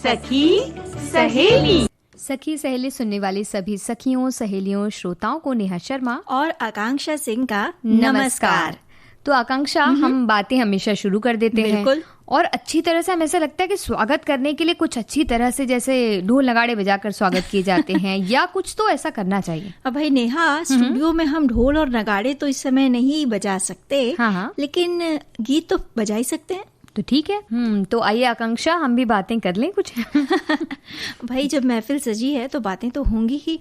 सखी सहेली। सखी सहेली सुनने वाली सभी सखियों, सहेलियों, श्रोताओं को नेहा शर्मा और आकांक्षा सिंह का नमस्कार। तो आकांक्षा, हम बातें हमेशा शुरू कर देते हैं और अच्छी तरह से हमें ऐसा लगता है कि स्वागत करने के लिए कुछ अच्छी तरह से जैसे ढोल नगाड़े बजाकर स्वागत किए जाते हैं या कुछ तो ऐसा करना चाहिए। अब भाई नेहा, स्टूडियो में हम ढोल और नगाड़े तो इस समय नहीं बजा सकते, हाँ। लेकिन गीत तो बजा ही सकते हैं। तो ठीक है, तो आइए आकांक्षा, हम भी बातें कर लें कुछ। भाई जब महफिल सजी है तो बातें तो होंगी ही।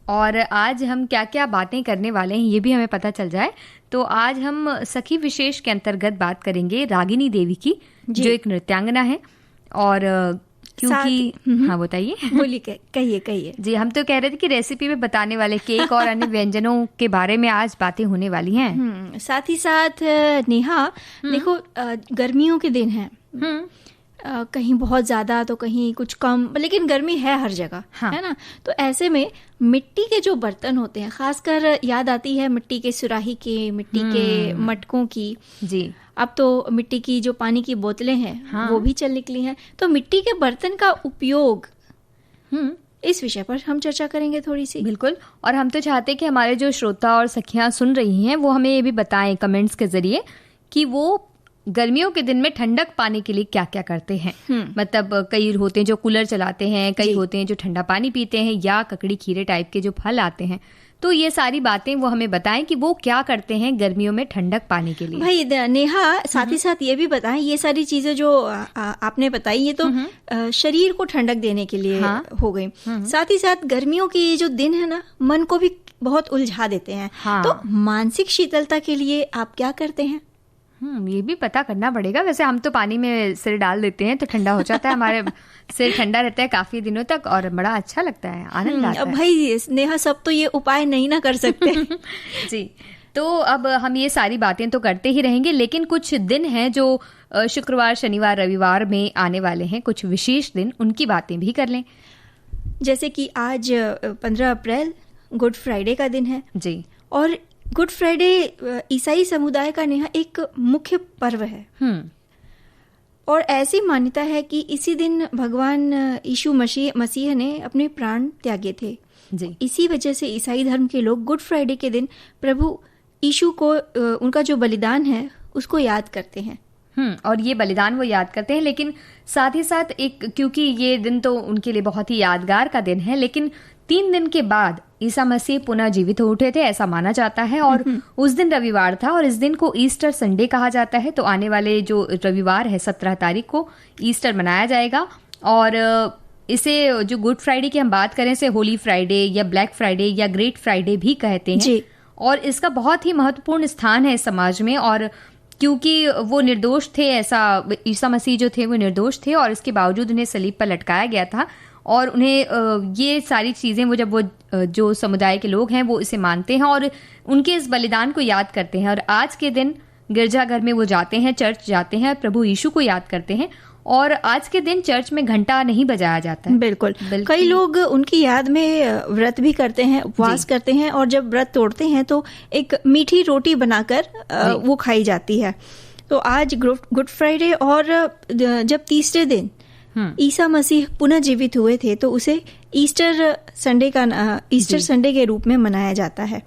और आज हम क्या क्या बातें करने वाले हैं ये भी हमें पता चल जाए। तो आज हम सखी विशेष के अंतर्गत बात करेंगे रागिनी देवी की, जो एक नृत्यांगना है। और क्योंकि हाँ बताइए, बोलिए, कहिए। जी, हम तो कह रहे थे कि रेसिपी में बताने वाले केक और अन्य व्यंजनों के बारे में आज बातें होने वाली हैं। साथ ही साथ नेहा, देखो गर्मियों के दिन हैं, कहीं बहुत ज्यादा तो कहीं कुछ कम, लेकिन गर्मी है हर जगह, हाँ। है ना। तो ऐसे में मिट्टी के जो बर्तन होते हैं, खासकर याद आती है मिट्टी के सुराही की, मिट्टी के मटकों की। जी, अब तो मिट्टी की जो पानी की बोतलें हैं, हाँ। वो भी चल निकली हैं। तो मिट्टी के बर्तन का उपयोग, इस विषय पर हम चर्चा करेंगे थोड़ी सी। बिल्कुल। और हम तो चाहते हैं कि हमारे जो श्रोता और सखियां सुन रही हैं वो हमें ये भी बताएं कमेंट्स के जरिए कि वो गर्मियों के दिन में ठंडक पाने के लिए क्या क्या करते हैं। मतलब कई होते हैं जो कूलर चलाते हैं, कई होते हैं जो ठंडा पानी पीते हैं, या ककड़ी खीरे टाइप के जो फल आते हैं। तो ये सारी बातें वो हमें बताएं कि वो क्या करते हैं गर्मियों में ठंडक पाने के लिए। भाई नेहा, साथ ही साथ ये भी बताएं, ये सारी चीजें जो आपने बताई ये तो शरीर को ठंडक देने के लिए हो गई। साथ ही साथ गर्मियों के ये जो दिन है ना, मन को भी बहुत उलझा देते हैं। तो मानसिक शीतलता के लिए आप क्या करते हैं? ये भी पता करना पड़ेगा। वैसे हम तो पानी में सिर डाल देते हैं तो ठंडा हो जाता है, हमारे सिर ठंडा रहता है काफी दिनों तक और बड़ा अच्छा लगता है, आनंद आता है। भाई नेहा, सब तो ये उपाय नहीं ना कर सकते। जी, तो अब हम ये सारी बातें तो करते ही रहेंगे, लेकिन कुछ दिन हैं जो शुक्रवार, शनिवार, रविवार में आने वाले हैं, कुछ विशेष दिन, उनकी बातें भी कर लें। जैसे कि आज 15 अप्रैल गुड फ्राइडे का दिन है। जी, और गुड फ्राइडे ईसाई समुदाय का नेहा एक मुख्य पर्व है। और ऐसी मान्यता है कि इसी दिन भगवान यीशु मसीह ने अपने प्राण त्यागे थे। जी, इसी वजह से ईसाई धर्म के लोग गुड फ्राइडे के दिन प्रभु यीशु को, उनका जो बलिदान है उसको याद करते हैं। और ये बलिदान वो याद करते हैं, लेकिन साथ ही साथ क्योंकि ये दिन तो उनके लिए बहुत ही यादगार का दिन है, लेकिन 3 दिन के बाद ईसा मसीह पुनः जीवित हो उठे थे, ऐसा माना जाता है। और उस दिन रविवार था और इस दिन को ईस्टर संडे कहा जाता है। तो आने वाले जो रविवार है 17 तारीख को ईस्टर मनाया जाएगा। और इसे जो गुड फ्राइडे की हम बात करें, इसे होली फ्राइडे या ब्लैक फ्राइडे या ग्रेट फ्राइडे भी कहते हैं। जी। और इसका बहुत ही महत्वपूर्ण स्थान है समाज में। और क्योंकि वो निर्दोष थे, ऐसा ईसा मसीह जो थे वो निर्दोष थे और इसके बावजूद उन्हें सलीब पर लटकाया गया था। और उन्हें ये सारी चीज़ें वो जब वो जो समुदाय के लोग हैं वो इसे मानते हैं और उनके इस बलिदान को याद करते हैं। और आज के दिन गिरजाघर में वो जाते हैं, चर्च जाते हैं, प्रभु यीशु को याद करते हैं। और आज के दिन चर्च में घंटा नहीं बजाया जाता है। बिल्कुल। कई लोग उनकी याद में व्रत भी करते हैं, उपवास करते हैं, और जब व्रत तोड़ते हैं तो एक मीठी रोटी बनाकर वो खाई जाती है। तो आज गुड फ्राइडे, और जब तीसरे दिन ईसा मसीह पुनः जीवित हुए थे तो उसे ईस्टर संडे के रूप में मनाया जाता है।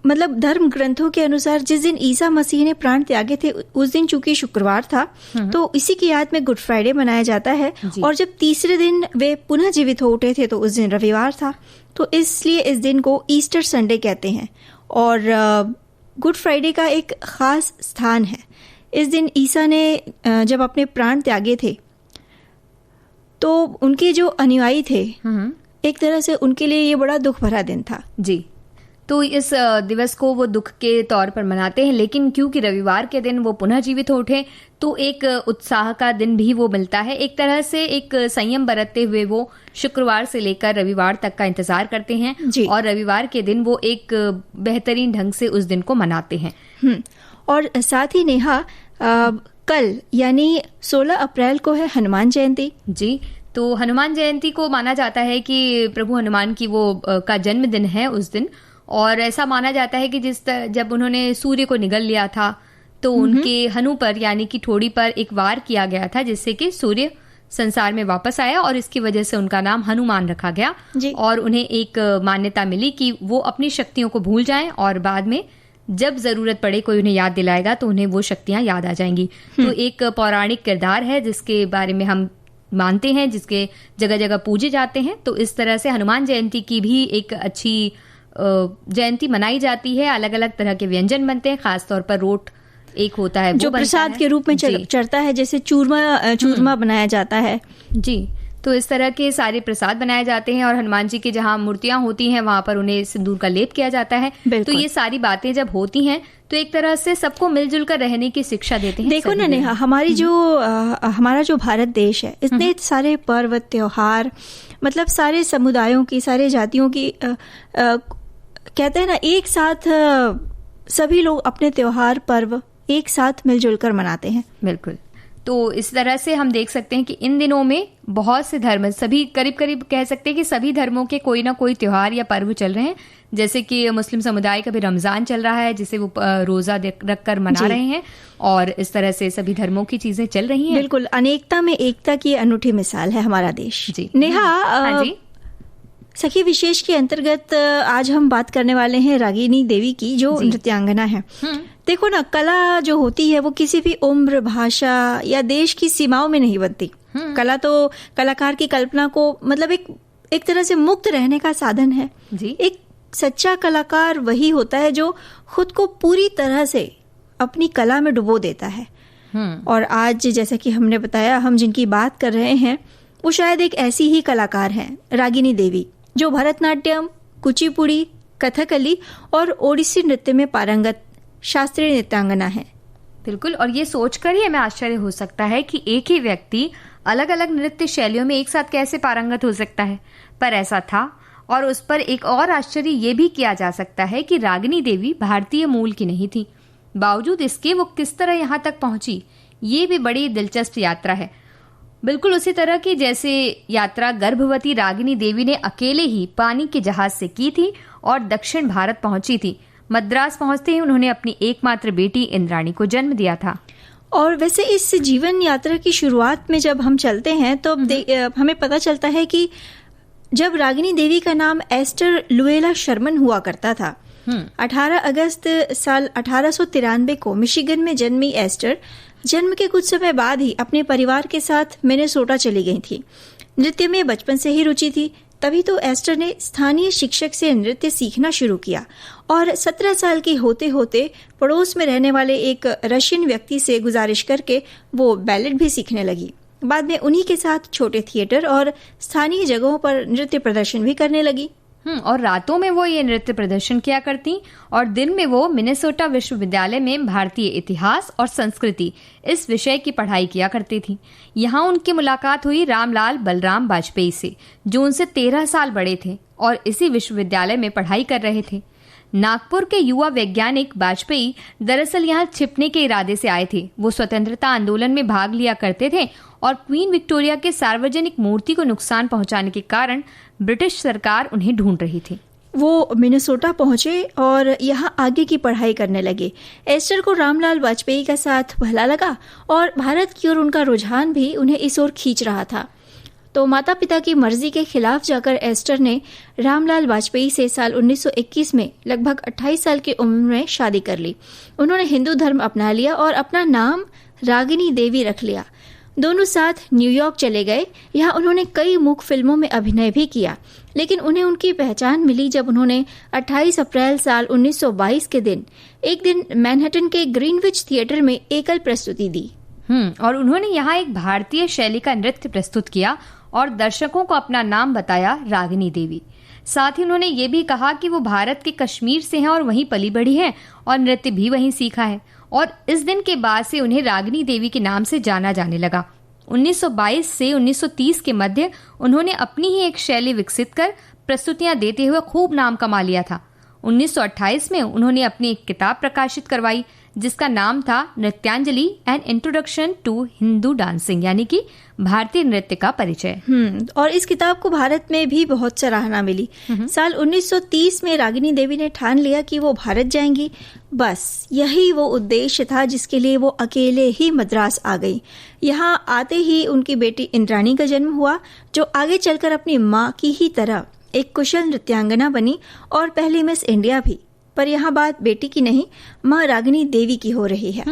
मतलब धर्म ग्रंथों के अनुसार जिस दिन ईसा मसीह ने प्राण त्यागे थे उस दिन चूंकि शुक्रवार था, तो इसी की याद में गुड फ्राइडे मनाया जाता है। और जब तीसरे दिन वे पुनः जीवित हो उठे थे तो उस दिन रविवार था, तो इसलिए इस दिन को ईस्टर संडे कहते हैं। और गुड फ्राइडे का एक खास स्थान है। इस दिन ईसा ने जब अपने प्राण त्यागे थे तो उनके जो अनुयायी थे, एक तरह से उनके लिए ये बड़ा दुख भरा दिन था। जी, तो इस दिवस को वो दुख के तौर पर मनाते हैं, लेकिन क्योंकि रविवार के दिन वो पुनः जीवित हो उठे तो एक उत्साह का दिन भी वो मिलता है। एक तरह से एक संयम बरतते हुए वो शुक्रवार से लेकर रविवार तक का इंतजार करते हैं और रविवार के दिन वो एक बेहतरीन ढंग से उस दिन को मनाते हैं। और साथ ही नेहा, कल यानी 16 अप्रैल को है हनुमान जयंती। जी, तो हनुमान जयंती को माना जाता है कि प्रभु हनुमान की वो का जन्मदिन है उस दिन। और ऐसा माना जाता है कि जब उन्होंने सूर्य को निगल लिया था तो उनके हनु पर यानी कि ठोड़ी पर एक वार किया गया था, जिससे कि सूर्य संसार में वापस आया और इसकी वजह से उनका नाम हनुमान रखा गया। और उन्हें एक मान्यता मिली कि वो अपनी शक्तियों को भूल जाएं और बाद में जब जरूरत पड़े कोई उन्हें याद दिलाएगा तो उन्हें वो शक्तियां याद आ जाएंगी। तो एक पौराणिक किरदार है जिसके बारे में हम मानते हैं, जिसके जगह जगह पूजे जाते हैं। तो इस तरह से हनुमान जयंती की भी एक अच्छी जयंती मनाई जाती है। अलग अलग तरह के व्यंजन बनते हैं, खासतौर पर रोट एक होता है जो प्रसाद के रूप में चढ़ता है, जैसे चूरमा बनाया जाता है। जी, तो इस तरह के सारे प्रसाद बनाए जाते हैं और हनुमान जी की जहाँ मूर्तियां होती हैं वहां पर उन्हें सिंदूर का लेप किया जाता है। तो ये सारी बातें जब होती हैं तो एक तरह से सबको मिलजुल कर रहने की शिक्षा देते हैं। देखो ना नेहा, हमारा जो भारत देश है, इतने सारे पर्व त्योहार, मतलब सारे समुदायों की, सारे जातियों की कहते हैं ना, एक साथ सभी लोग अपने त्योहार पर्व एक साथ मिलजुल कर मनाते हैं। बिल्कुल। तो इस तरह से हम देख सकते हैं कि इन दिनों में बहुत से धर्म, सभी करीब करीब कह सकते हैं कि सभी धर्मों के कोई ना कोई त्योहार या पर्व चल रहे हैं। जैसे कि मुस्लिम समुदाय का भी रमजान चल रहा है, जिसे वो रोजा रख कर मना रहे हैं, और इस तरह से सभी धर्मों की चीजें चल रही हैं। बिल्कुल, अनेकता में एकता की अनूठी मिसाल है हमारा देश। जी नेहा, हाँ जी, सखी विशेष के अंतर्गत आज हम बात करने वाले हैं रागिनी देवी की, जो नृत्यांगना है। देखो ना, कला जो होती है वो किसी भी उम्र, भाषा या देश की सीमाओं में नहीं बनती। कला तो कलाकार की कल्पना को मतलब एक तरह से मुक्त रहने का साधन है जी। एक सच्चा कलाकार वही होता है जो खुद को पूरी तरह से अपनी कला में डुबो देता है। और आज जैसा कि हमने बताया, हम जिनकी बात कर रहे हैं वो शायद एक ऐसी ही कलाकार हैं, रागिनी देवी, जो भरतनाट्यम, कुचिपुड़ी, कथकली और ओडिसी नृत्य में पारंगत शास्त्रीय नृत्यांगना है। बिल्कुल, और ये सोचकर ही हमें आश्चर्य हो सकता है कि एक ही व्यक्ति अलग अलग नृत्य शैलियों में एक साथ कैसे पारंगत हो सकता है, पर ऐसा था। और उस पर एक और आश्चर्य ये भी किया जा सकता है कि रागिनी देवी भारतीय मूल की नहीं थी। बावजूद इसके वो किस तरह यहाँ तक पहुंची, ये भी बड़ी दिलचस्प यात्रा है। बिल्कुल उसी तरह की जैसे यात्रा गर्भवती रागिनी देवी ने अकेले ही पानी के जहाज से की थी और दक्षिण भारत पहुंची थी। मद्रास पहुंचते ही उन्होंने अपनी एकमात्र बेटी इंद्राणी को जन्म दिया था। और वैसे इस जीवन यात्रा की शुरुआत में जब हम चलते हैं तो हमें पता चलता है कि जब रागिनी देवी का नाम एस्टर लुएला शर्मन हुआ करता था। 18 अगस्त साल 1893 को मिशिगन में जन्मी एस्टर जन्म के कुछ समय बाद ही अपने परिवार के साथ मिनेसोटा चली गई थी। नृत्य में बचपन से ही रुचि थी, तभी तो एस्टर ने स्थानीय शिक्षक से नृत्य सीखना शुरू किया और 17 साल की होते होते पड़ोस में रहने वाले एक रशियन व्यक्ति से गुजारिश करके वो बैलेट भी सीखने लगी। बाद में उन्हीं के साथ छोटे थिएटर और स्थानीय जगहों पर नृत्य प्रदर्शन भी करने लगी। और रातों में वो ये नृत्य प्रदर्शन किया करती और दिन में वो मिनेसोटा विश्वविद्यालय में भारतीय इतिहास और संस्कृति इस विषय की पढ़ाई किया करती थी। यहाँ उनकी मुलाकात हुई रामलाल बलराम वाजपेयी से, जो उनसे 13 साल बड़े थे और इसी विश्वविद्यालय में पढ़ाई कर रहे थे। नागपुर के युवा वैज्ञानिक वाजपेयी दरअसल यहाँ छिपने के इरादे से आए थे। वो स्वतंत्रता आंदोलन में भाग लिया करते थे और क्वीन विक्टोरिया के सार्वजनिक मूर्ति को नुकसान पहुंचाने के कारण ब्रिटिश सरकार उन्हें ढूंढ रही थी। वो मिनेसोटा पहुंचे और यहाँ आगे की पढ़ाई करने लगे। एस्टर को रामलाल वाजपेयी का साथ भला लगा और भारत की ओर उनका रुझान भी उन्हें इस ओर खींच रहा था। तो माता पिता की मर्जी के खिलाफ जाकर एस्टर ने रामलाल वाजपेयी से साल 1921 में लगभग 28 साल की उम्र में शादी कर ली। उन्होंने हिंदू धर्म अपना लिया और अपना नाम रागिनी देवी रख लिया। दोनों साथ न्यूयॉर्क चले गए। यहाँ उन्होंने कई मूक फिल्मों में अभिनय भी किया, लेकिन उन्हें उनकी पहचान मिली जब उन्होंने 28 अप्रैल साल 1922 के दिन एक दिन मैनहट्टन के ग्रीनविच थिएटर में एकल प्रस्तुति दी। और उन्होंने यहाँ एक भारतीय शैली का नृत्य प्रस्तुत किया और दर्शकों को अपना नाम बताया, रागिनी देवी। साथ ही उन्होंने ये भी कहा कि वो भारत के कश्मीर से हैं और वहीं पली बढ़ी हैं और नृत्य भी वहीं सीखा है। और इस दिन के बाद से उन्हें रागिनी देवी के नाम से जाना जाने लगा। 1922 से 1930 के मध्य उन्होंने अपनी ही एक शैली विकसित कर प्रस्तुतियां देते हुए खूब नाम कमा लिया था। 1928 में उन्होंने अपनी एक किताब प्रकाशित करवाई जिसका नाम था Nrityanjali an introduction to Hindu dancing, यानी कि भारतीय नृत्य का परिचय। और इस किताब को भारत में भी बहुत सराहना मिली। साल 1930 में रागिनी देवी ने ठान लिया कि वो भारत जाएंगी। बस यही वो उद्देश्य था जिसके लिए वो अकेले ही मद्रास आ गई। यहाँ आते ही उनकी बेटी इंद्राणी का जन्म हुआ, जो आगे चलकर अपनी माँ की ही तरह एक कुशल नृत्यांगना बनी और पहली मिस इंडिया भी। पर यहाँ बात बेटी की नहीं, माँ रागिनी देवी की हो रही है।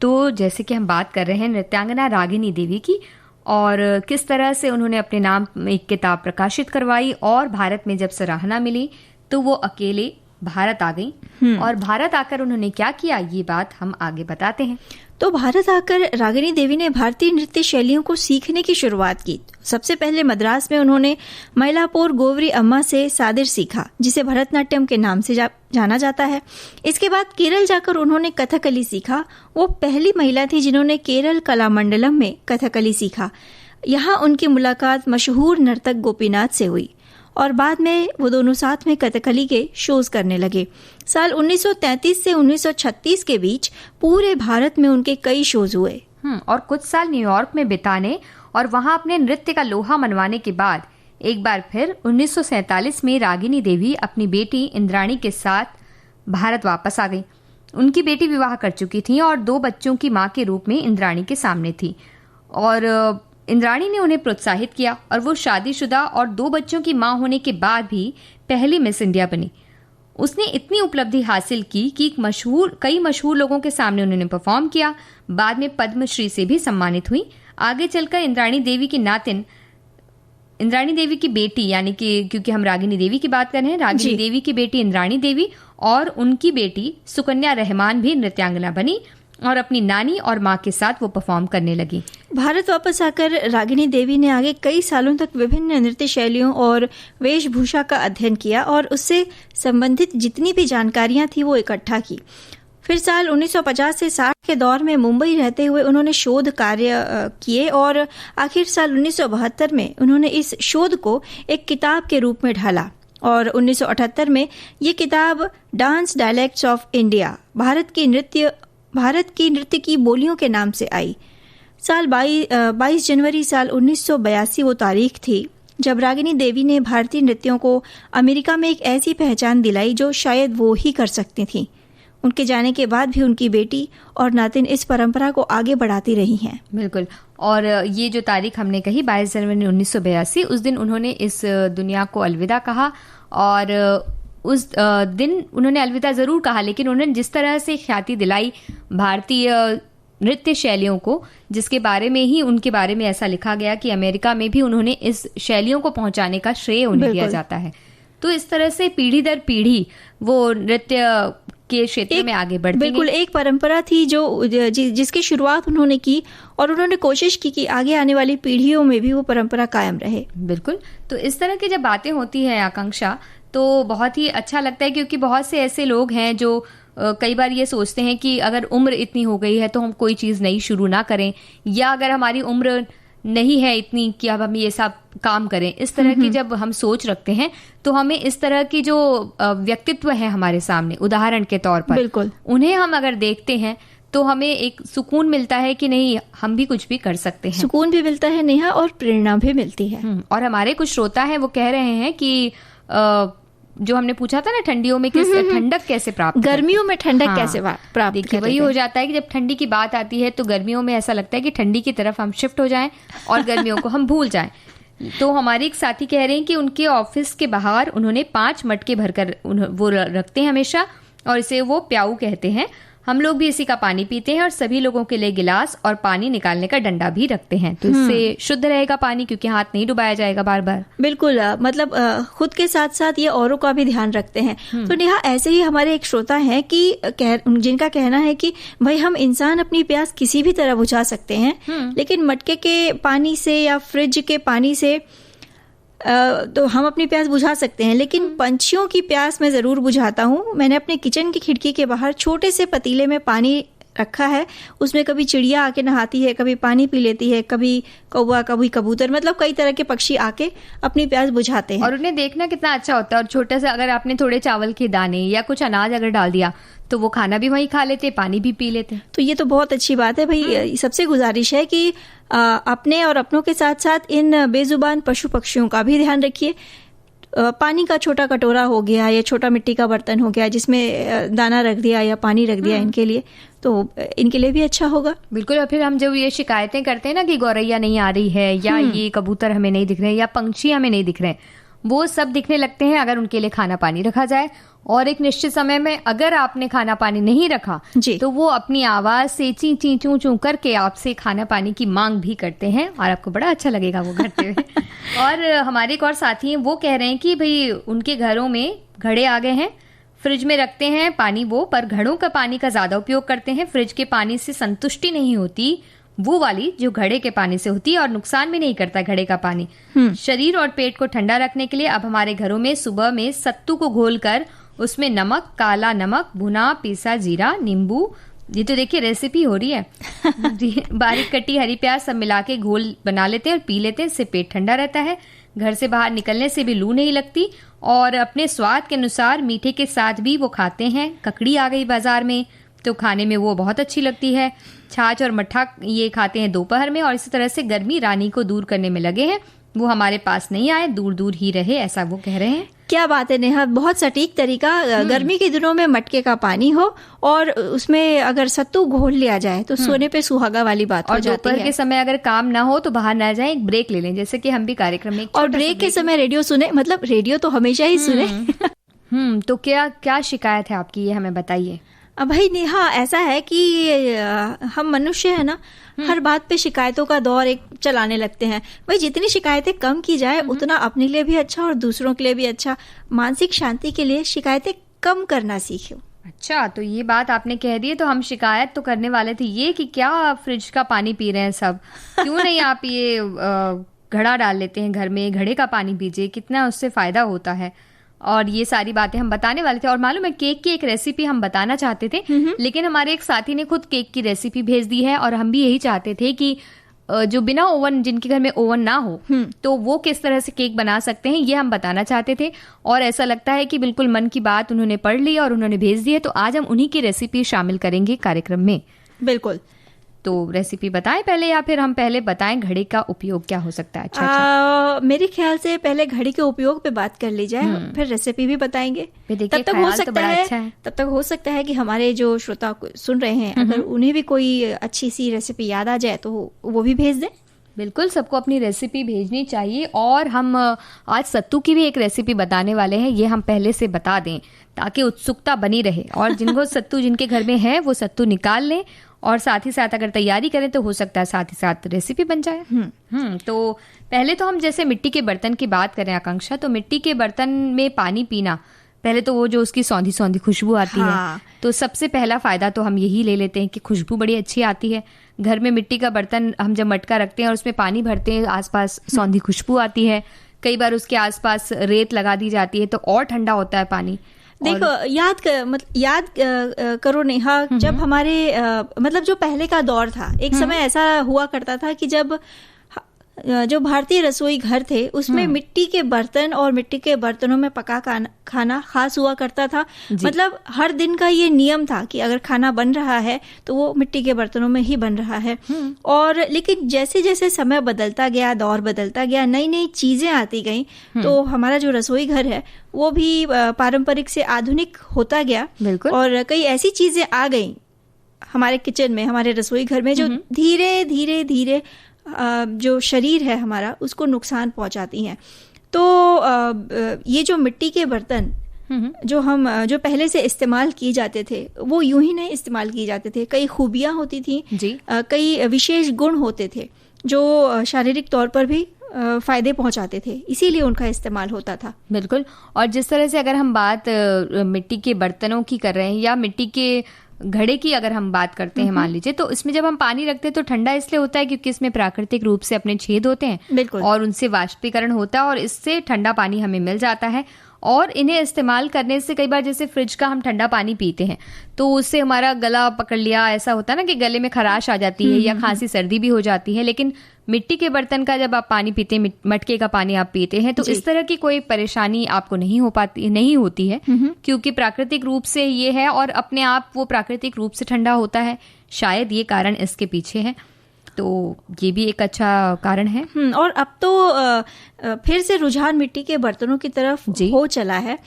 तो जैसे कि हम बात कर रहे हैं नृत्यांगना रागिनी देवी की, और किस तरह से उन्होंने अपने नाम एक किताब प्रकाशित करवाई और भारत में जब सराहना मिली तो वो अकेले भारत आ गई। और भारत आकर उन्होंने क्या किया, ये बात हम आगे बताते हैं। तो भारत आकर रागिनी देवी ने भारतीय नृत्य शैलियों को सीखने की शुरुआत की। सबसे पहले मद्रास में उन्होंने मयलापुर गोवरी अम्मा से सादिर सीखा, जिसे भरतनाट्यम के नाम से जाना जाता है। इसके बाद केरल जाकर उन्होंने कथकली सीखा। वो पहली महिला थी जिन्होंने केरल कलामंडलम में कथकली सीखा। यहाँ उनकी मुलाकात मशहूर नर्तक गोपीनाथ से हुई और बाद में वो दोनों साथ में कथकली के शोज करने लगे। साल 1933 से 1936 के बीच पूरे भारत में उनके कई शोज हुए। और कुछ साल न्यूयॉर्क में बिताने और वहां अपने नृत्य का लोहा मनवाने के बाद एक बार फिर 1947 में रागिनी देवी अपनी बेटी इंद्राणी के साथ भारत वापस आ गई। उनकी बेटी विवाह कर चुकी थी और 2 बच्चों की मां के रूप में इंद्राणी के सामने थी, और इंद्राणी ने उन्हें प्रोत्साहित किया और वो शादीशुदा और 2 बच्चों की मां होने के बाद भी पहली मिस इंडिया बनी। उसने इतनी उपलब्धि हासिल की कि कई मशहूर लोगों के सामने उन्होंने परफॉर्म किया। बाद में पद्मश्री से भी सम्मानित हुई। आगे चलकर इंद्राणी देवी की नातिन, इंद्राणी देवी की बेटी, यानी कि क्योंकि हम रागिनी देवी की बात कर रहे हैं, रागिनी देवी की बेटी इंद्राणी देवी और उनकी बेटी सुकन्या रहमान भी नृत्यांगना बनी और अपनी नानी और माँ के साथ वो परफॉर्म करने लगी। भारत वापस आकर रागिनी देवी ने आगे कई सालों तक विभिन्न नृत्य शैलियों और वेशभूषा का अध्ययन किया और उससे संबंधित जितनी भी जानकारियां थी वो इकट्ठा की। फिर साल 1950 से 60 के दौर में मुंबई रहते हुए उन्होंने शोध कार्य किए और आखिर साल 1972 में उन्होंने इस शोध को एक किताब के रूप में ढाला और 1978 में ये किताब dance dialects of India Bharat की नृत्य की बोलियों के नाम से आई। साल 22 जनवरी साल 1982 वो तारीख थी जब रागिनी देवी ने भारतीय नृत्यों को अमेरिका में एक ऐसी पहचान दिलाई जो शायद वो ही कर सकती थी। उनके जाने के बाद भी उनकी बेटी और नातिन इस परंपरा को आगे बढ़ाती रही हैं। बिल्कुल। और ये जो तारीख हमने कही 22 जनवरी 1982, उस दिन उन्होंने इस दुनिया को अलविदा कहा। और उस दिन उन्होंने अलविदा जरूर कहा, लेकिन उन्होंने जिस तरह से ख्याति दिलाई भारतीय नृत्य शैलियों को, जिसके बारे में ही उनके बारे में ऐसा लिखा गया कि अमेरिका में भी उन्होंने इस शैलियों को पहुंचाने का श्रेय उन्हें दिया जाता है। तो इस तरह से पीढ़ी दर पीढ़ी वो नृत्य के क्षेत्र में आगे बढ़ती बिल्कुल एक परंपरा थी जो जिसकी शुरुआत उन्होंने की और उन्होंने कोशिश की कि आगे आने वाली पीढ़ियों में भी वो परंपरा कायम रहे। बिल्कुल। तो इस तरह की जब बातें होती है आकांक्षा, तो बहुत ही अच्छा लगता है, क्योंकि बहुत से ऐसे लोग हैं जो कई बार ये सोचते हैं कि अगर उम्र इतनी हो गई है तो हम कोई चीज़ नई शुरू ना करें, या अगर हमारी उम्र नहीं है इतनी कि अब हम ये सब काम करें। इस तरह की जब हम सोच रखते हैं तो हमें इस तरह की जो व्यक्तित्व है हमारे सामने उदाहरण के तौर पर, बिल्कुल उन्हें हम अगर देखते हैं तो हमें एक सुकून मिलता है कि नहीं, हम भी कुछ भी कर सकते हैं। सुकून भी मिलता है नेहा, और प्रेरणा भी मिलती है। और हमारे कुछ श्रोता हैं वो कह रहे हैं कि जो हमने पूछा था ना ठंडियों में किस ठंडक कैसे प्राप्त, गर्मियों में ठंडक कैसे प्राप्त। देखिए वही हो जाता है कि जब ठंडी की बात आती है तो गर्मियों में ऐसा लगता है कि ठंडी की तरफ हम शिफ्ट हो जाएं और गर्मियों को हम भूल जाएं। तो हमारे एक साथी कह रहे हैं कि उनके ऑफिस के बाहर उन्होंने 5 मटके भरकर वो रखते हैं हमेशा, और इसे वो प्याऊ कहते हैं। हम लोग भी इसी का पानी पीते हैं और सभी लोगों के लिए गिलास और पानी निकालने का डंडा भी रखते हैं, तो इससे शुद्ध रहेगा पानी, क्योंकि हाथ नहीं डुबाया जाएगा बार बार। बिल्कुल, मतलब खुद के साथ साथ ये औरों का भी ध्यान रखते हैं। तो नेहा, ऐसे ही हमारे एक श्रोता हैं कि जिनका कहना है कि भाई हम इंसान अपनी प्यास किसी भी तरह बुझा सकते हैं, लेकिन मटके के पानी से या फ्रिज के पानी से तो हम अपनी प्यास बुझा सकते हैं, लेकिन पंछियों की प्यास मैं जरूर बुझाता हूँ। मैंने अपने किचन की खिड़की के बाहर छोटे से पतीले में पानी रखा है उसमें कभी चिड़िया आके नहाती है, कभी पानी पी लेती है, कभी कौवा, कभी कबूतर, मतलब कई तरह के पक्षी आके अपनी प्यास बुझाते हैं। और उन्हें देखना कितना अच्छा होता है। और छोटा सा अगर आपने थोड़े चावल के दाने या कुछ अनाज अगर डाल दिया तो वो खाना भी वहीं खा लेते, पानी भी पी लेते। तो ये तो बहुत अच्छी बात है भाई। सबसे गुजारिश है कि अपने और अपनों के साथ साथ इन बेजुबान पशु पक्षियों का भी ध्यान रखिए। पानी का छोटा कटोरा हो गया या छोटा मिट्टी का बर्तन हो गया जिसमें दाना रख दिया या पानी रख दिया इनके लिए, तो इनके लिए भी अच्छा होगा। बिल्कुल। और फिर हम जब ये शिकायतें करते हैं ना कि गौरैया नहीं आ रही है या ये कबूतर हमें नहीं दिख रहे या पंछी हमें नहीं दिख रहे, वो सब दिखने लगते हैं अगर उनके लिए खाना पानी रखा जाए। और एक निश्चित समय में अगर आपने खाना पानी नहीं रखा तो वो अपनी आवाज से ची ची चू चू करके आपसे खाना पानी की मांग भी करते हैं और आपको बड़ा अच्छा लगेगा वो करते हुए। और हमारे एक और साथी हैं, वो कह रहे हैं कि भाई उनके घरों में घड़े आ गए हैं, फ्रिज में रखते हैं पानी वो, पर घड़ों का पानी का ज्यादा उपयोग करते हैं। फ्रिज के पानी से संतुष्टि नहीं होती वो वाली जो घड़े के पानी से होती है, और नुकसान भी नहीं करता घड़े का पानी। शरीर और पेट को ठंडा रखने के लिए अब हमारे घरों में सुबह में सत्तू को घोलकर उसमें नमक, काला नमक, भुना पीसा जीरा, नींबू, ये तो देखिए रेसिपी हो रही है, बारीक कटी हरी प्याज सब मिला के घोल बना लेते हैं और पी लेते हैं। इससे पेट ठंडा रहता है, घर से बाहर निकलने से भी लू नहीं लगती, और अपने स्वाद के अनुसार मीठे के साथ भी वो खाते हैं। ककड़ी आ गई बाजार में तो खाने में वो बहुत अच्छी लगती है। छाछ और मट्ठा ये खाते हैं दोपहर में, और इसी तरह से गर्मी रानी को दूर करने में लगे हैं। वो हमारे पास नहीं आए, दूर दूर ही रहे, ऐसा वो कह रहे हैं। क्या बात है नेहा, बहुत सटीक तरीका। गर्मी के दिनों में मटके का पानी हो और उसमें अगर सत्तू घोल लिया जाए तो सोने पे सुहागा वाली बात हो जाती है। और दोपहर के समय अगर काम ना हो तो बाहर ना जाए, एक ब्रेक ले लें, जैसे कि हम भी कार्यक्रम में। और ब्रेक के समय रेडियो सुने, मतलब रेडियो तो हमेशा ही सुने। तो क्या शिकायत है आपकी, ये हमें बताइए। भाई नेहा, ऐसा है कि हम मनुष्य है ना, हर बात पे शिकायतों का दौर एक चलाने लगते हैं। भाई जितनी शिकायतें कम की जाए उतना अपने लिए भी अच्छा और दूसरों के लिए भी अच्छा। मानसिक शांति के लिए शिकायतें कम करना सीखो। अच्छा, तो ये बात आपने कह दी है, तो हम शिकायत तो करने वाले थे ये कि क्या फ्रिज का पानी पी रहे हैं सब, क्यों नहीं आप ये घड़ा डाल लेते हैं घर में, घड़े का पानी पीजिए, कितना उससे फायदा होता है। और ये सारी बातें हम बताने वाले थे। और मालूम है, केक की एक रेसिपी हम बताना चाहते थे, लेकिन हमारे एक साथी ने खुद केक की रेसिपी भेज दी है, और हम भी यही चाहते थे कि जो बिना ओवन, जिनके घर में ओवन ना हो, तो वो किस तरह से केक बना सकते हैं, ये हम बताना चाहते थे। और ऐसा लगता है कि बिल्कुल मन की बात उन्होंने पढ़ ली और उन्होंने भेज दी है, तो आज हम उन्हीं की रेसिपी शामिल करेंगे कार्यक्रम में। बिल्कुल, तो रेसिपी बताएं पहले, या फिर हम पहले बताएं घड़ी का उपयोग क्या हो सकता है? अच्छा। मेरे ख्याल से पहले घड़ी के उपयोग पे बात कर ली जाए, फिर रेसिपी भी बताएंगे। तब तक हो सकता है कि हमारे जो श्रोता सुन रहे हैं, अगर उन्हें भी कोई अच्छी सी रेसिपी याद आ जाए तो वो भी भेज दें। बिल्कुल, सबको अपनी रेसिपी भेजनी चाहिए। और हम आज सत्तू की भी एक रेसिपी बताने वाले हैं, ये हम पहले से बता दें ताकि उत्सुकता बनी रहे। और जिनको सत्तू जिनके घर में है वो सत्तू निकाल लें, और साथ ही साथ अगर तैयारी करें तो हो सकता है साथ ही साथ रेसिपी बन जाए। तो पहले तो हम जैसे मिट्टी के बर्तन की बात करें आकांक्षा, तो मिट्टी के बर्तन में पानी पीना, पहले तो वो जो उसकी सौंधी सौंधी खुशबू आती है, तो सबसे पहला फायदा तो हम यही ले लेते हैं कि खुशबू बड़ी अच्छी आती है। घर में मिट्टी का बर्तन हम जब मटका रखते हैं और उसमें पानी भरते हैं, आसपास सौंधी खुशबू आती है। कई बार उसके आसपास रेत लगा दी जाती है तो और ठंडा होता है पानी। देखो, याद करो नेहा, जब हमारे मतलब जो पहले का दौर था, एक समय ऐसा हुआ करता था कि जब जो भारतीय रसोई घर थे उसमें मिट्टी के बर्तन और मिट्टी के बर्तनों में पका खाना खास हुआ करता था। मतलब हर दिन का ये नियम था कि अगर खाना बन रहा है तो वो मिट्टी के बर्तनों में ही बन रहा है। और लेकिन जैसे जैसे समय बदलता गया, दौर बदलता गया, नई नई चीजें आती गई, तो हमारा जो रसोई घर है वो भी पारंपरिक से आधुनिक होता गया। और कई ऐसी चीजें आ गई हमारे किचन में, हमारे रसोई घर में, जो धीरे धीरे धीरे जो शरीर है हमारा उसको नुकसान पहुंचाती हैं। तो ये जो मिट्टी के बर्तन जो पहले से इस्तेमाल किए जाते थे वो यूं ही नहीं इस्तेमाल किए जाते थे। कई खूबियां होती थी, कई विशेष गुण होते थे जो शारीरिक तौर पर भी फायदे पहुंचाते थे, इसीलिए उनका इस्तेमाल होता था। बिल्कुल। और जिस तरह से अगर हम बात मिट्टी के बर्तनों की कर रहे हैं या मिट्टी के घड़े की अगर हम बात करते हैं, मान लीजिए, तो इसमें जब हम पानी रखते हैं तो ठंडा इसलिए होता है क्योंकि इसमें प्राकृतिक रूप से अपने छेद होते हैं और उनसे वाष्पीकरण होता है और इससे ठंडा पानी हमें मिल जाता है। और इन्हें इस्तेमाल करने से कई बार जैसे फ्रिज का हम ठंडा पानी पीते हैं तो उससे हमारा गला पकड़ लिया, ऐसा होता है ना कि गले में खराश आ जाती है या खांसी सर्दी भी हो जाती है। लेकिन मिट्टी के बर्तन का जब आप पानी पीते हैं, मटके का पानी आप पीते हैं, तो इस तरह की कोई परेशानी आपको नहीं होती है, क्योंकि प्राकृतिक रूप से ये है और अपने आप वो प्राकृतिक रूप से ठंडा होता है। शायद ये कारण इसके पीछे है, तो ये भी एक अच्छा कारण है। और अब तो फिर से रुझान मिट्टी के बर्तनों की तरफ हो चला है।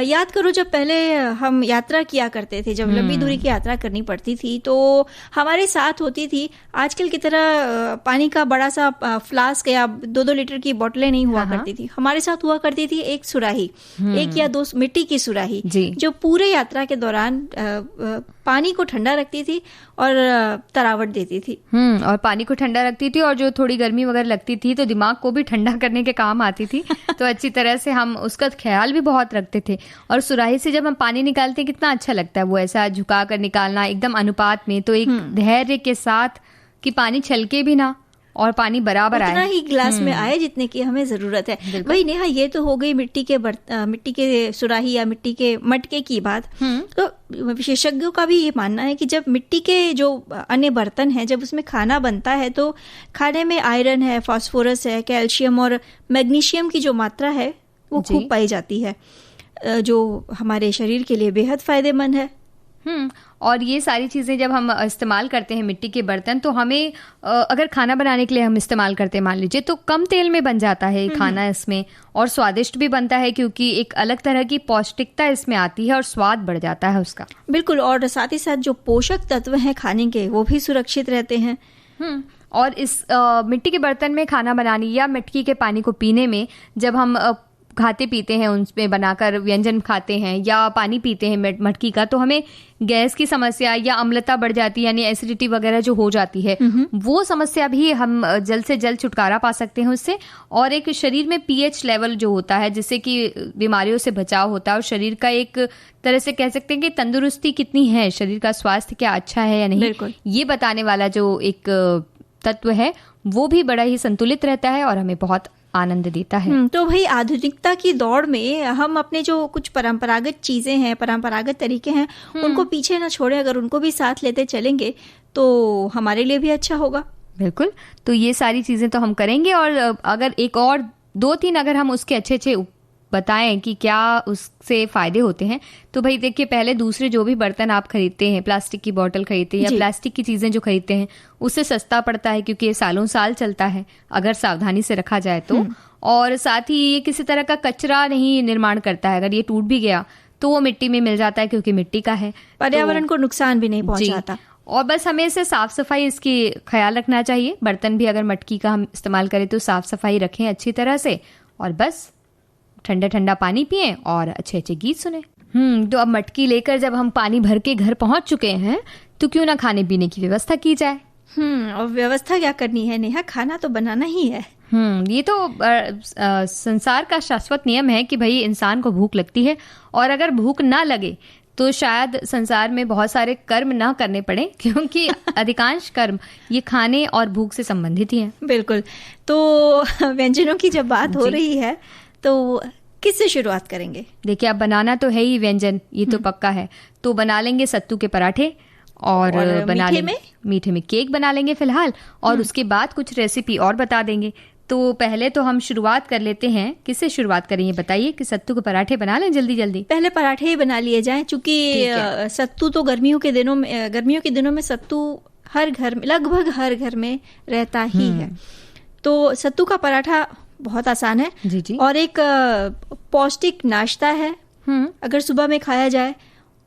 याद करो जब पहले हम यात्रा किया करते थे, जब लंबी दूरी की यात्रा करनी पड़ती थी तो हमारे साथ होती थी आजकल की तरह पानी का बड़ा सा फ्लास्क या 2-2 लीटर की बोतलें नहीं हुआ करती थी। हमारे साथ हुआ करती थी एक सुराही, 1 या 2 मिट्टी की सुराही, जो पूरे यात्रा के दौरान पानी को ठंडा रखती थी और तरावट देती थी। और पानी को ठंडा रखती थी और जो थोड़ी गर्मी वगैरह लगती थी तो दिमाग को भी ठंडा करने के काम आती थी। तो अच्छी तरह से हम उसका ख्याल भी बहुत रखते थे। और सुराही से जब हम पानी निकालते कितना अच्छा लगता है, वो ऐसा झुका कर निकालना एकदम अनुपात में, तो एक धैर्य के साथ कि पानी छलके भी ना और पानी बराबर आए, उतना ही गिलास में आए जितने की हमें जरूरत है। वही नेहा, ये तो हो गई मिट्टी के सुराही या मिट्टी के मटके की बात। तो विशेषज्ञों का भी ये मानना है कि जब मिट्टी के जो अन्य बर्तन हैं, जब उसमें खाना बनता है तो खाने में आयरन है, फास्फोरस है, कैल्शियम और मैग्नीशियम की जो मात्रा है वो खूब पाई जाती है, जो हमारे शरीर के लिए बेहद फायदेमंद है। और ये सारी चीज़ें जब हम इस्तेमाल करते हैं मिट्टी के बर्तन, तो हमें अगर खाना बनाने के लिए हम इस्तेमाल करते हैं मान लीजिए, तो कम तेल में बन जाता है खाना इसमें, और स्वादिष्ट भी बनता है क्योंकि एक अलग तरह की पौष्टिकता इसमें आती है और स्वाद बढ़ जाता है उसका। बिल्कुल, और साथ ही साथ जो पोषक तत्व हैं खाने के वो भी सुरक्षित रहते हैं। और इस मिट्टी के बर्तन में खाना बनाने या मिट्टी के पानी को पीने में, जब हम खाते पीते हैं, उनमें बनाकर व्यंजन खाते हैं या पानी पीते हैं मटकी का, तो हमें गैस की समस्या या अम्लता बढ़ जाती है, यानी एसिडिटी वगैरह जो हो जाती है, वो समस्या भी हम जल्द से जल्द छुटकारा पा सकते हैं उससे। और एक शरीर में पीएच लेवल जो होता है, जिससे कि बीमारियों से बचाव होता है, और शरीर का एक तरह से कह सकते हैं कि तंदुरुस्ती कितनी है, शरीर का स्वास्थ्य क्या अच्छा है या नहीं, ये बताने वाला जो एक तत्व है वो भी बड़ा ही संतुलित रहता है और हमें बहुत आनंद देता है। तो भाई आधुनिकता की दौड़ में हम अपने जो कुछ परंपरागत चीजें हैं, परंपरागत तरीके हैं, उनको पीछे ना छोड़े। अगर उनको भी साथ लेते चलेंगे तो हमारे लिए भी अच्छा होगा। बिल्कुल, तो ये सारी चीजें तो हम करेंगे। और अगर एक और 2-3 अगर हम उसके अच्छे बताएं कि क्या उससे फायदे होते हैं, तो भाई देखिए, पहले दूसरे जो भी बर्तन आप खरीदते हैं, प्लास्टिक की बोतल खरीदते हैं या प्लास्टिक की चीजें जो खरीदते हैं, उससे सस्ता पड़ता है क्योंकि ये सालों साल चलता है अगर सावधानी से रखा जाए तो। और साथ ही ये किसी तरह का कचरा नहीं निर्माण करता है, अगर ये टूट भी गया तो वो मिट्टी में मिल जाता है क्योंकि मिट्टी का है, पर्यावरण को नुकसान भी नहीं पहुंचाता। और बस हमें इसे साफ सफाई इसकी ख्याल रखना चाहिए। बर्तन भी अगर मटकी का हम इस्तेमाल करें तो साफ सफाई रखें अच्छी तरह से, और बस ठंडा ठंडा पानी पिएं और अच्छे अच्छे गीत सुने। तो अब मटकी लेकर जब हम पानी भर के घर पहुंच चुके हैं, तो क्यों ना खाने पीने की व्यवस्था की जाए। और व्यवस्था क्या करनी है नेहा, खाना तो बनाना ही है। ये तो संसार का शाश्वत नियम है कि भाई इंसान को भूख लगती है, और अगर भूख ना लगे तो शायद संसार में बहुत सारे कर्म ना करने पड़े, क्योंकि अधिकांश कर्म ये खाने और भूख से संबंधित ही हैं। बिल्कुल, तो व्यंजनों की जब बात हो रही है तो किससे शुरुआत करेंगे? देखिए, अब बनाना तो है ही व्यंजन, ये तो पक्का है। तो बना लेंगे सत्तू के पराठे, और बना लेंगे मीठे में केक बना लेंगे फिलहाल, और उसके बाद कुछ रेसिपी और बता देंगे। तो पहले तो हम शुरुआत कर लेते हैं। किससे शुरुआत करें ये बताइए, कि सत्तू के पराठे बना लें जल्दी जल्दी? पहले पराठे ही बना लिए जाएं, क्योंकि सत्तू तो गर्मियों के दिनों में सत्तू हर घर में, लगभग हर घर में रहता ही है। तो सत्तू का पराठा बहुत आसान है जी। और एक पौष्टिक नाश्ता है। अगर सुबह में खाया जाए,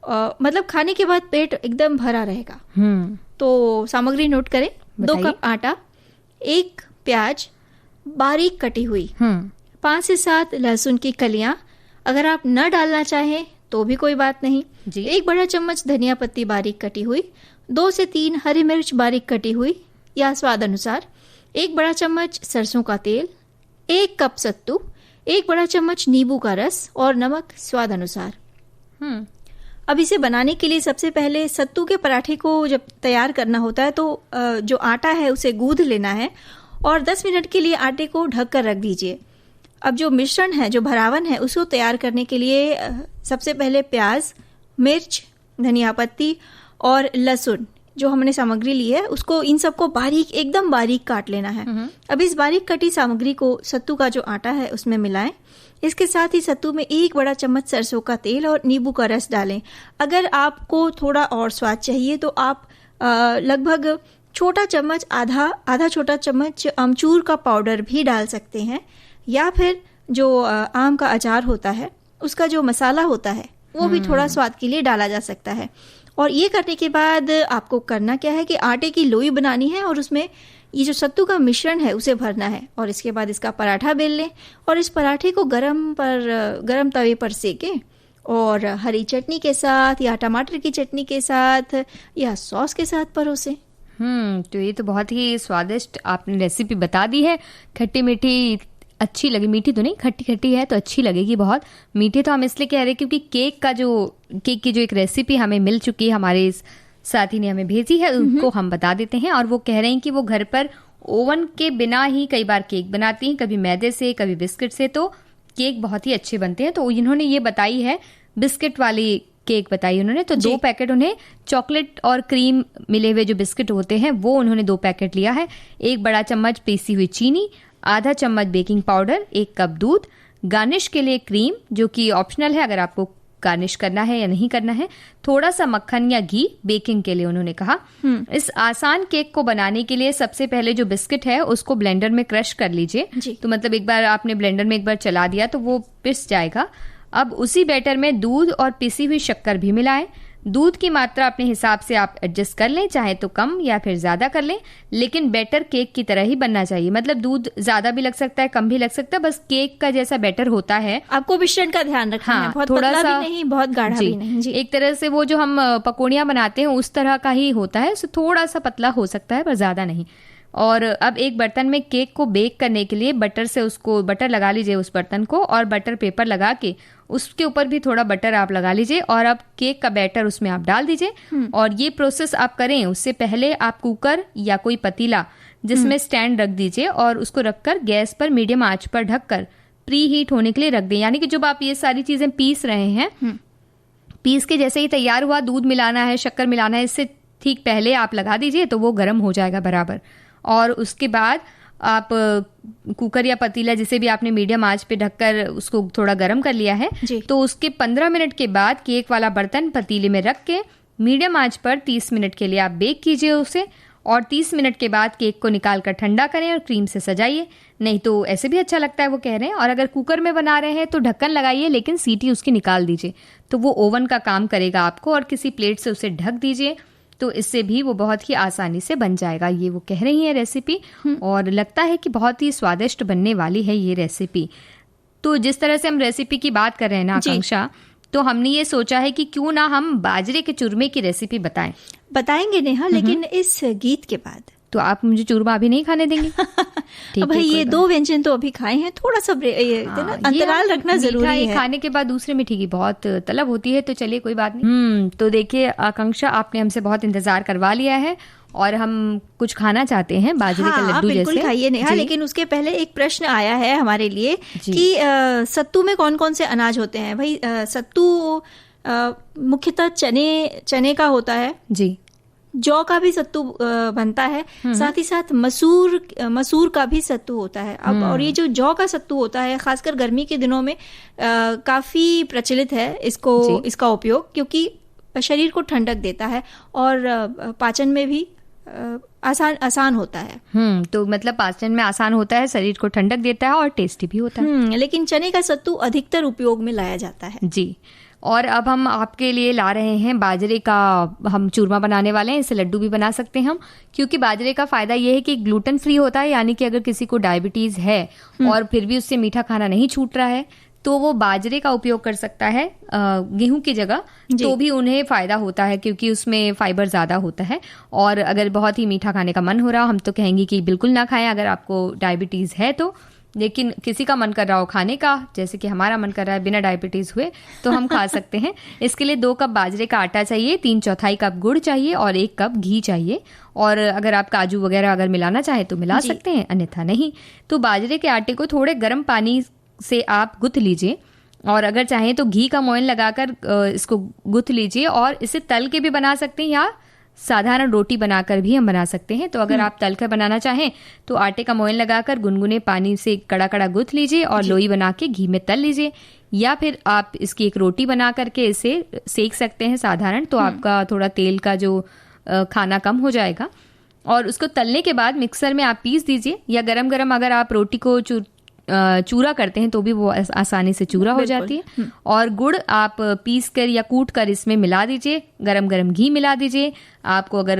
मतलब खाने के बाद पेट एकदम भरा रहेगा। तो सामग्री नोट करें। 2 कप आटा, 1 प्याज बारीक कटी हुई, 5 से 7 लहसुन की कलियां, अगर आप न डालना चाहें तो भी कोई बात नहीं जी। 1 बड़ा चम्मच धनिया पत्ती बारीक कटी हुई, 2 से 3 हरी मिर्च बारीक कटी हुई या स्वाद अनुसार, 1 बड़ा चम्मच सरसों का तेल, 1 कप सत्तू, 1 बड़ा चम्मच नींबू का रस और नमक स्वाद अनुसार। अब इसे बनाने के लिए सबसे पहले सत्तू के पराठे को जब तैयार करना होता है तो जो आटा है उसे गूंद लेना है और 10 मिनट के लिए आटे को ढक कर रख दीजिए। अब जो मिश्रण है, जो भरावन है, उसको तैयार करने के लिए सबसे पहले प्याज, मिर्च, धनिया पत्ती और लहसुन जो हमने सामग्री ली है उसको, इन सबको बारीक, एकदम बारीक काट लेना है। अब इस बारीक कटी सामग्री को सत्तू का जो आटा है उसमें मिलाएं। इसके साथ ही सत्तू में 1 बड़ा चम्मच सरसों का तेल और नींबू का रस डालें। अगर आपको थोड़ा और स्वाद चाहिए तो आप लगभग छोटा चम्मच, आधा छोटा चम्मच अमचूर का पाउडर भी डाल सकते हैं, या फिर जो आम का अचार होता है उसका जो मसाला होता है वो भी थोड़ा स्वाद के लिए डाला जा सकता है। और ये करने के बाद आपको करना क्या है कि आटे की लोई बनानी है और उसमें ये जो सत्तू का मिश्रण है उसे भरना है, और इसके बाद इसका पराठा बेल लें और इस पराठे को गरम तवे पर सेकें और हरी चटनी के साथ या टमाटर की चटनी के साथ या सॉस के साथ परोसें। तो ये तो बहुत ही स्वादिष्ट आपने रेसिपी बता दी है। खट्टी मीठी अच्छी लगी, मीठी तो नहीं, खट्टी खट्टी है तो अच्छी लगेगी बहुत। मीठे तो हम इसलिए कह रहे क्योंकि केक की जो एक रेसिपी हमें मिल चुकी है, हमारे इस साथी ने हमें भेजी है, उनको हम बता देते हैं। और वो कह रहे हैं कि वो घर पर ओवन के बिना ही कई बार केक बनाती हैं, कभी मैदे से कभी बिस्किट से, तो केक बहुत ही अच्छे बनते हैं। तो इन्होंने ये बताई है, बिस्किट वाली केक बताई उन्होंने, तो 2 पैकेट उन्हें चॉकलेट और क्रीम मिले हुए जो बिस्किट होते हैं वो उन्होंने 2 पैकेट लिया है। 1 बड़ा चम्मच पीसी हुई चीनी, आधा चम्मच बेकिंग पाउडर, 1 कप दूध, गार्निश के लिए क्रीम जो कि ऑप्शनल है अगर आपको गार्निश करना है या नहीं करना है, थोड़ा सा मक्खन या घी बेकिंग के लिए उन्होंने कहा। इस आसान केक को बनाने के लिए सबसे पहले जो बिस्किट है उसको ब्लेंडर में क्रश कर लीजिए। तो मतलब एक बार आपने ब्लेंडर में एक बार चला दिया तो वो पिस जाएगा। अब उसी बैटर में दूध और पिसी हुई शक्कर भी मिलाएं। दूध की मात्रा अपने हिसाब से आप एडजस्ट कर लें, चाहे तो कम या फिर ज्यादा कर लें, लेकिन बैटर केक की तरह ही बनना चाहिए। मतलब दूध ज्यादा भी लग सकता है, कम भी लग सकता है, बस केक का जैसा बैटर होता है। आपको मिश्रण का ध्यान रखना है, बहुत थोड़ा सा भी नहीं, बहुत गाढ़ा भी नहीं। जी। एक तरह से वो जो हम पकौड़ियाँ बनाते हैं उस तरह का ही होता है, थोड़ा सा पतला हो सकता है पर ज्यादा नहीं। और अब एक बर्तन में केक को बेक करने के लिए बटर लगा लीजिए उस बर्तन को, और बटर पेपर लगा के उसके ऊपर भी थोड़ा बटर आप लगा लीजिए, और अब केक का बैटर उसमें आप डाल दीजिए। और ये प्रोसेस आप करें उससे पहले आप कुकर या कोई पतीला जिसमें स्टैंड रख दीजिए और उसको रखकर गैस पर मीडियम आंच पर ढककर प्री हीट होने के लिए रख दें। यानी कि जब आप ये सारी चीजें पीस रहे हैं, पीस के जैसे ही तैयार हुआ, दूध मिलाना है, शक्कर मिलाना है, इससे ठीक पहले आप लगा दीजिए तो वो गर्म हो जाएगा बराबर। और उसके बाद आप कुकर या पतीला जिसे भी आपने मीडियम आंच पे ढककर उसको थोड़ा गर्म कर लिया है, तो उसके 15 मिनट के बाद केक वाला बर्तन पतीले में रख के मीडियम आंच पर 30 मिनट के लिए आप बेक कीजिए उसे, और 30 मिनट के बाद केक को निकाल कर ठंडा करें और क्रीम से सजाइए। नहीं तो ऐसे भी अच्छा लगता है वो कह रहे हैं। और अगर कुकर में बना रहे हैं तो ढक्कन लगाइए, लेकिन सीटी उसकी निकाल दीजिए, तो वो ओवन का काम करेगा आपको, और किसी प्लेट से उसे ढक दीजिए, तो इससे भी वो बहुत ही आसानी से बन जाएगा। ये वो कह रही है रेसिपी, और लगता है कि बहुत ही स्वादिष्ट बनने वाली है ये रेसिपी। तो जिस तरह से हम रेसिपी की बात कर रहे हैं ना आकांक्षा, तो हमने ये सोचा है कि क्यों ना हम बाजरे के चूरमे की रेसिपी बताएंगे नेहा, लेकिन इस गीत के बाद। तो आप मुझे चूरमा अभी नहीं खाने देंगे? अब भाई ये 2 व्यंजन तो अभी खाए हैं, थोड़ा सा अंतराल रखना जरूरी है। खाने के बाद दूसरे मीठे की बहुत तलब होती है, तो चलिए कोई बात नहीं। तो देखिए आकांक्षा, आपने हमसे बहुत इंतजार करवा लिया है और हम कुछ खाना चाहते हैं बाजरे का लड्डू जैसे। बिल्कुल खाइए नेहा, लेकिन उसके पहले एक प्रश्न आया है हमारे लिए कि सत्तू में कौन कौन से अनाज होते हैं। भाई सत्तू मुख्यतः चने का होता है जी, जौ का भी सत्तू बनता है, साथ ही साथ मसूर का भी सत्तू होता है। अब और ये जो जौ का सत्तू होता है खासकर गर्मी के दिनों में काफी प्रचलित है इसका उपयोग, क्योंकि शरीर को ठंडक देता है और पाचन में भी आसान होता है। तो मतलब पाचन में आसान होता है, शरीर को ठंडक देता है और टेस्टी भी होता है। लेकिन चने का सत्तू अधिकतर उपयोग में लाया जाता है जी। और अब हम आपके लिए ला रहे हैं बाजरे का, हम चूरमा बनाने वाले हैं, इसे लड्डू भी बना सकते हैं हम, क्योंकि बाजरे का फायदा ये है कि ग्लूटेन फ्री होता है। यानी कि अगर किसी को डायबिटीज है और फिर भी उससे मीठा खाना नहीं छूट रहा है, तो वो बाजरे का उपयोग कर सकता है गेहूं की जगह, तो भी उन्हें फायदा होता है क्योंकि उसमें फाइबर ज्यादा होता है। और अगर बहुत ही मीठा खाने का मन हो रहा, हम तो कहेंगे कि बिल्कुल ना खाएं अगर आपको डायबिटीज है तो, लेकिन किसी का मन कर रहा हो खाने का, जैसे कि हमारा मन कर रहा है बिना डायबिटीज हुए, तो हम खा सकते हैं। इसके लिए 2 कप बाजरे का आटा चाहिए, 3/4 कप गुड़ चाहिए और 1 कप घी चाहिए। और अगर आप काजू वगैरह अगर मिलाना चाहे तो मिला सकते हैं, अन्यथा नहीं। तो बाजरे के आटे को थोड़े गर्म पानी से आप गुथ लीजिए, और अगर चाहें तो घी का मोयन लगाकर इसको गुथ लीजिए, और इसे तल के भी बना सकते हैं या साधारण रोटी बनाकर भी हम बना सकते हैं। तो अगर आप तल कर बनाना चाहें तो आटे का मोयन लगाकर गुनगुने पानी से कड़ा कड़ा गुथ लीजिए और लोई बना के घी में तल लीजिए, या फिर आप इसकी एक रोटी बना करके इसे सेक सकते हैं साधारण, तो आपका थोड़ा तेल का जो खाना कम हो जाएगा। और उसको तलने के बाद मिक्सर में आप पीस दीजिए, या गरम गरम अगर आप रोटी को चूरा करते हैं तो भी वो आसानी से चूरा हो जाती है। और गुड़ आप पीस कर या कूट कर इसमें मिला दीजिए, गरम गरम घी मिला दीजिए। आपको अगर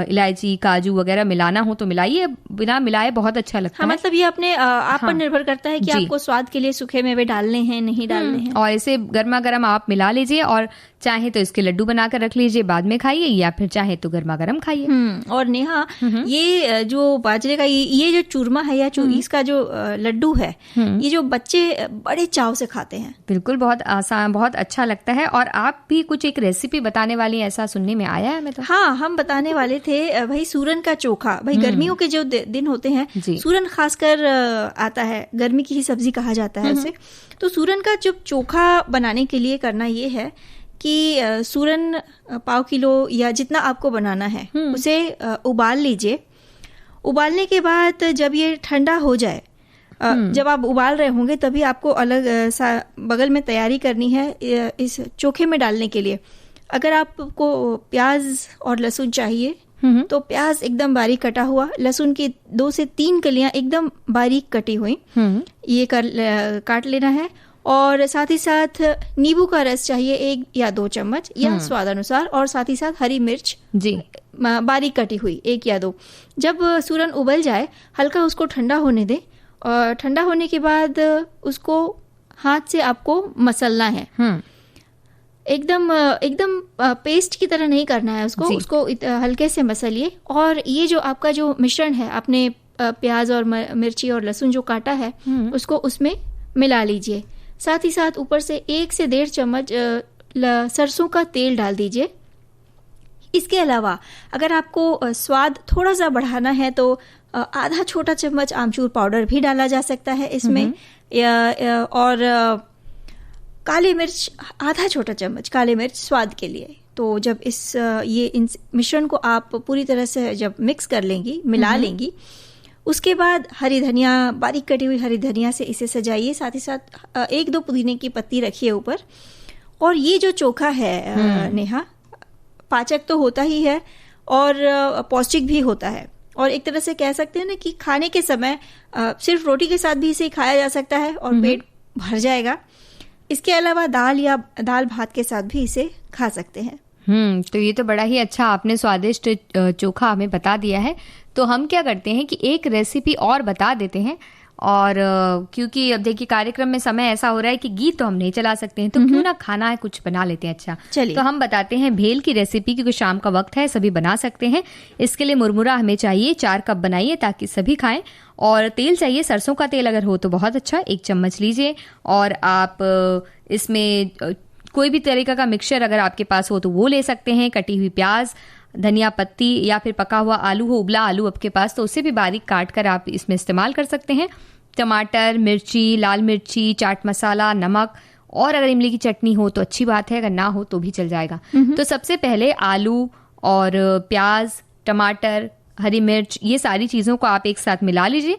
इलायची काजू वगैरह मिलाना हो तो मिलाइए, बिना मिलाए बहुत अच्छा लगता है। मतलब ये अपने आप पर निर्भर करता है कि आपको स्वाद के लिए सूखे मेवे डालने हैं नहीं डालने हैं। और इसे गर्मा गर्म आप मिला लीजिए, और चाहे तो इसके लड्डू बनाकर रख लीजिए, बाद में खाइए, या फिर चाहे तो गर्मा गर्म खाइए। और नेहा, ये जो बाजरे का ये जो चूरमा है या इसका जो लड्डू है, ये जो बच्चे बड़े चाव से खाते हैं। बिल्कुल, बहुत आसान, बहुत अच्छा लगता है। और आप भी कुछ एक रेसिपी बताने वाली, ऐसा सुनने में आया है हमें तो। हाँ, हम बताने वाले थे भाई सूरन का चोखा। भाई गर्मियों के जो दिन होते हैं, सूरन खासकर आता है, गर्मी की ही सब्जी कहा जाता है उसे। तो सूरन का जो चोखा बनाने के लिए करना ये है कि सूरन पाव किलो या जितना आपको बनाना है उसे उबाल लीजिए। उबालने के बाद जब ये ठंडा हो जाए, जब आप उबाल रहे होंगे तभी आपको अलग बगल में तैयारी करनी है इस चोखे में डालने के लिए। अगर आपको प्याज और लहसुन चाहिए तो प्याज एकदम बारीक कटा हुआ, लहसुन की 2 से 3 कलियां एकदम बारीक कटी हुई ये काट लेना है। और साथ ही साथ नींबू का रस चाहिए 1 या 2 चम्मच या स्वाद अनुसार, और साथ ही साथ हरी मिर्च बारीक कटी हुई 1 या 2। जब सूरन उबल जाए हल्का उसको ठंडा होने दे, और ठंडा होने के बाद उसको हाथ से आपको मसलना है। एकदम पेस्ट की तरह नहीं करना है उसको हल्के से मसलिए। और ये जो आपका जो मिश्रण है, आपने प्याज और मिर्ची और लहसुन जो काटा है उसको उसमें मिला लीजिए। साथ ही साथ ऊपर से 1 से 1.5 चम्मच सरसों का तेल डाल दीजिए। इसके अलावा अगर आपको स्वाद थोड़ा सा बढ़ाना है तो आधा छोटा चम्मच आमचूर पाउडर भी डाला जा सकता है इसमें, और काली मिर्च आधा छोटा चम्मच काली मिर्च स्वाद के लिए। तो जब इन मिश्रण को आप पूरी तरह से जब मिक्स कर लेंगी, मिला लेंगी, उसके बाद हरी धनिया, बारीक कटी हुई हरी धनिया से इसे सजाइए। साथ ही साथ 1-2 पुदीने की पत्ती रखिए ऊपर। और ये जो चोखा है नेहा, पाचक तो होता ही है और पौष्टिक भी होता है। और एक तरह से कह सकते हैं ना कि खाने के समय सिर्फ रोटी के साथ भी इसे खाया जा सकता है और पेट भर जाएगा। इसके अलावा दाल भात के साथ भी इसे खा सकते हैं। तो ये तो बड़ा ही अच्छा आपने स्वादिष्ट चोखा हमें बता दिया है। तो हम क्या करते हैं कि एक रेसिपी और बता देते हैं, और क्योंकि अब देखिए कार्यक्रम में समय ऐसा हो रहा है कि गीत तो हम नहीं चला सकते हैं, तो क्यों ना खाना है कुछ बना लेते हैं। अच्छा, चलिए तो हम बताते हैं भेल की रेसिपी, क्योंकि शाम का वक्त है, सभी बना सकते हैं। इसके लिए मुरमुरा हमें चाहिए 4 कप बनाइए ताकि सभी खाएं। और तेल चाहिए, सरसों का तेल अगर हो तो बहुत अच्छा, 1 चम्मच लीजिए। और आप इसमें कोई भी तरीका का मिक्सचर अगर आपके पास हो तो वो ले सकते हैं। कटी हुई प्याज, धनिया पत्ती, या फिर पका हुआ आलू हो, उबला आलू आपके पास तो उसे भी बारीक काट कर आप इसमें इस्तेमाल कर सकते हैं। टमाटर, मिर्ची, लाल मिर्ची, चाट मसाला, नमक, और अगर इमली की चटनी हो तो अच्छी बात है, अगर ना हो तो भी चल जाएगा। तो सबसे पहले आलू और प्याज, टमाटर, हरी मिर्च, ये सारी चीज़ों को आप एक साथ मिला लीजिए।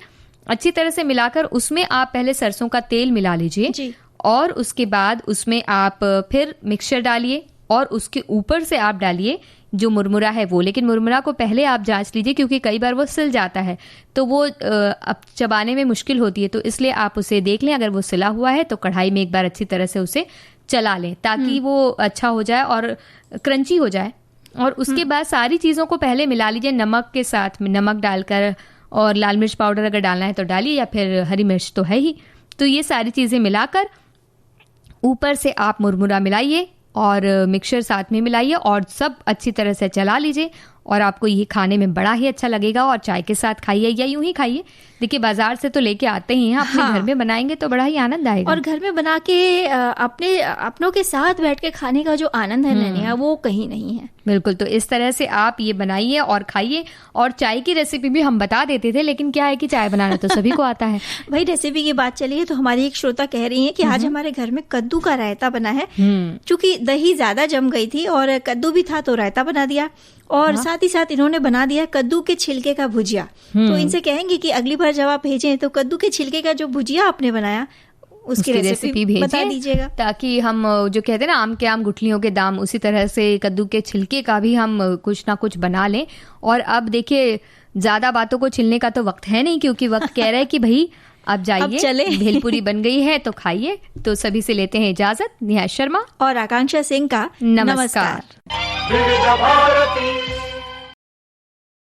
अच्छी तरह से मिलाकर उसमें आप पहले सरसों का तेल मिला लीजिए, और उसके बाद उसमें आप फिर मिक्सचर डालिए, और उसके ऊपर से आप डालिए जो मुरमुरा है वो। लेकिन मुरमुरा को पहले आप जांच लीजिए, क्योंकि कई बार वो सिल जाता है तो वो अब चबाने में मुश्किल होती है, तो इसलिए आप उसे देख लें। अगर वो सिला हुआ है तो कढ़ाई में एक बार अच्छी तरह से उसे चला लें ताकि वो अच्छा हो जाए और क्रंची हो जाए। और उसके बाद सारी चीज़ों को पहले मिला लीजिए नमक के साथ, नमक डालकर, और लाल मिर्च पाउडर अगर डालना है तो डालिए, या फिर हरी मिर्च तो है ही। तो ये सारी चीज़ें मिलाकर ऊपर से आप मुरमुरा मिलाइए और मिक्सचर साथ में मिलाइए, और सब अच्छी तरह से चला लीजिए। और आपको ये खाने में बड़ा ही अच्छा लगेगा। और चाय के साथ खाइए या यूं ही खाइए। देखिए बाजार से तो लेके आते ही हैं, अपने घर में बनाएंगे तो बड़ा ही आनंद आएगा। और घर में बना के अपनों के साथ बैठ के खाने का जो आनंद है नैनिया, वो कहीं नहीं है। बिल्कुल, तो इस तरह से आप ये बनाइए और खाइए। और चाय की रेसिपी भी हम बता देते थे, लेकिन क्या है कि चाय बनाना तो सभी को आता है। भाई रेसिपी की बात चली है तो हमारी एक श्रोता कह रही है कि आज हमारे घर में कद्दू का रायता बना है। चूंकि दही ज्यादा जम गई थी और कद्दू भी था तो रायता बना दिया, और साथ ही साथ इन्होंने बना दिया कद्दू के छिलके का भुजिया। तो इनसे कहेंगे कि अगली बार जब आप भेजें तो कद्दू के छिलके का जो भुजिया आपने बनाया उसकी रेसिपी बता दीजिएगा, ताकि हम जो कहते हैं ना आम के आम गुठलियों के दाम, उसी तरह से कद्दू के छिलके का भी हम कुछ ना कुछ बना लें। और अब देखिए ज्यादा बातों को छिलने का तो वक्त है नहीं, क्योंकि वक्त कह रहा है कि भाई अब जाइए, भेलपुरी बन गई है तो खाइए। तो सभी से लेते हैं इजाजत। नेहा शर्मा और आकांक्षा सिंह का नमस्कार।